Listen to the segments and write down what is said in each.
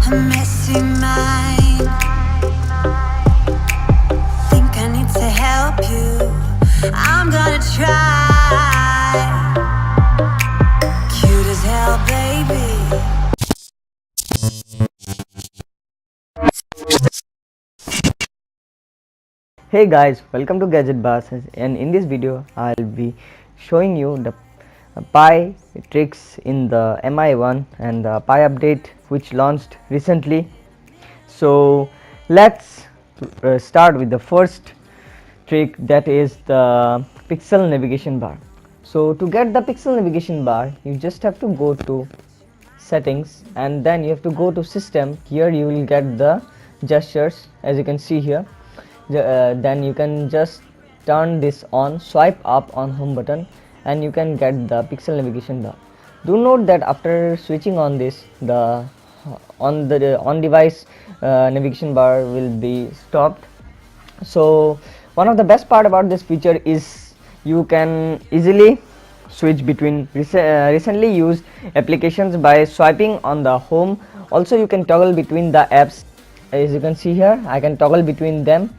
a messy mind. Think I need to help you. I'm gonna try. Cute as hell, baby. Hey guys, welcome to Gadget Bars, and in this video I'll be showing you the Pi tricks in the MiA1 and the Pi update which launched recently. So let's start with the first trick, that is the pixel navigation bar. So to get the pixel navigation bar, you just have to go to settings and then you have to go to system. Here you will get the gestures, as you can see here. Then you can just turn this on, swipe up on home button, and you can get the pixel navigation bar. Do note that after switching on this, the on device navigation bar will be stopped. So one of the best part about this feature is you can easily switch between recently used applications by swiping on the home. Also you can toggle between the apps. As you can see here, I can toggle between them,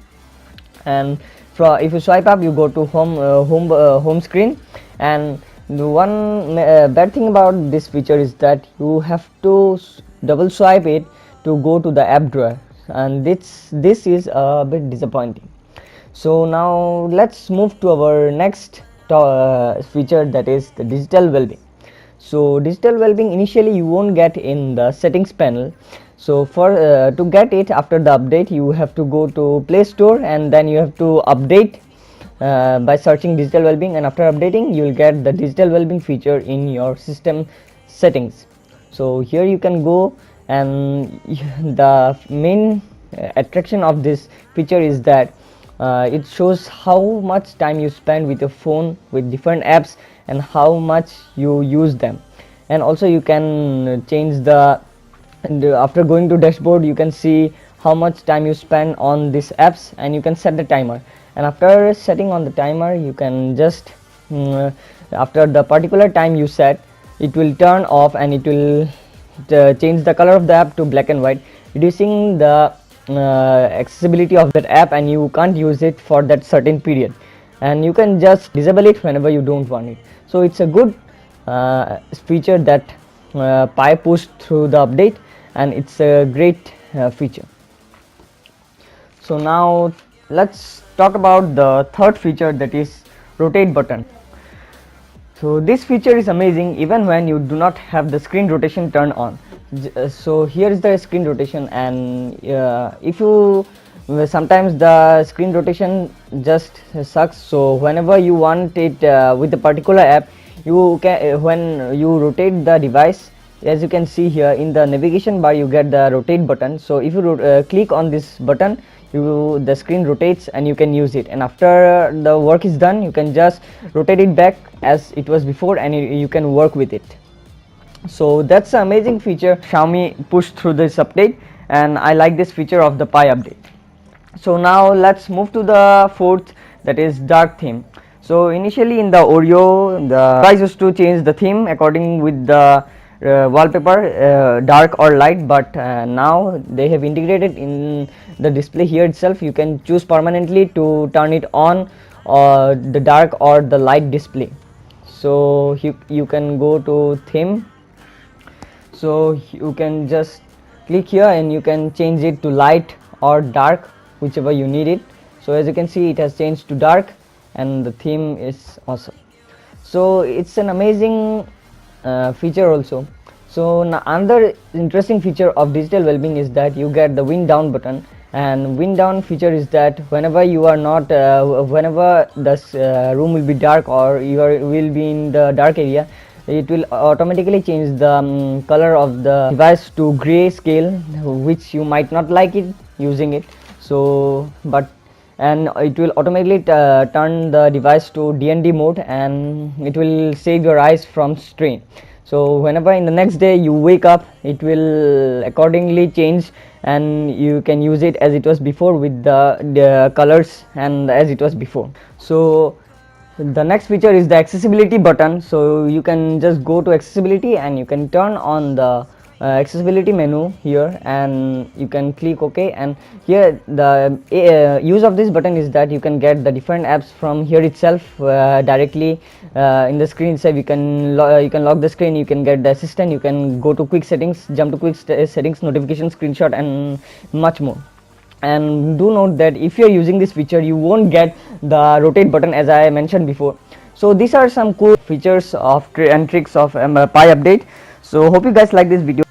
and if you swipe up you go to home screen. And the one bad thing about this feature is that you have to double swipe it to go to the app drawer, and this is a bit disappointing. So now let's move to our next feature, that is the digital well-being. So digital well-being initially you won't get in the settings panel. So for to get it after the update, you have to go to Play Store and then you have to update by searching digital well-being, and after updating you will get the digital well-being feature in your system settings. So here you can go, and the main attraction of this feature is that it shows how much time you spend with your phone with different apps and how much you use them. And also you can change the, and after going to dashboard you can see how much time you spend on these apps, and you can set the timer. And after setting on the timer you can just after the particular time you set, it will turn off and it will change the color of the app to black and white, reducing the accessibility of that app, and you can't use it for that certain period, and you can just disable it whenever you don't want it. So it's a good feature that Pi pushed through the update, and it's a great feature. So now let's talk about the third feature, that is rotate button. So this feature is amazing even when you do not have the screen rotation turned on. So here is the screen rotation, and if you sometimes the screen rotation just sucks, so whenever you want it with a particular app, you can when you rotate the device, as you can see here in the navigation bar you get the rotate button. So if you click on this button, the screen rotates and you can use it, and after the work is done you can just rotate it back as it was before, and you can work with it. So that's an amazing feature Xiaomi pushed through this update, and I like this feature of the Pi update. So now let's move to the fourth, that is dark theme. So initially in the Oreo, the device used to change the theme according with the wallpaper, dark or light, but now they have integrated in the display here itself. You can choose permanently to turn it on, or the dark or the light display. So you can go to theme. So you can just click here and you can change it to light or dark, whichever you need it. So as you can see, it has changed to dark, and the theme is awesome. So it's an amazing feature also. So another interesting feature of digital well-being is that you get the wind down button, and wind down feature is that whenever you are not whenever the room will be dark or will be in the dark area, it will automatically change the color of the device to gray scale, which you might not like it using it. So and it will automatically turn the device to DND mode, and it will save your eyes from strain. So whenever in the next day you wake up, it will accordingly change, and you can use it as it was before with the colors and as it was before. So the next feature is the accessibility button. So you can just go to accessibility and you can turn on the accessibility menu here, and you can click OK. And here the use of this button is that you can get the different apps from here itself directly in the screen itself. You can lock the screen, you can get the assistant, you can go to quick settings, jump to quick settings, notification, screenshot, and much more. And do note that if you're using this feature, you won't get the rotate button as I mentioned before. So these are some cool features of and tricks of Pi update. So hope you guys like this video.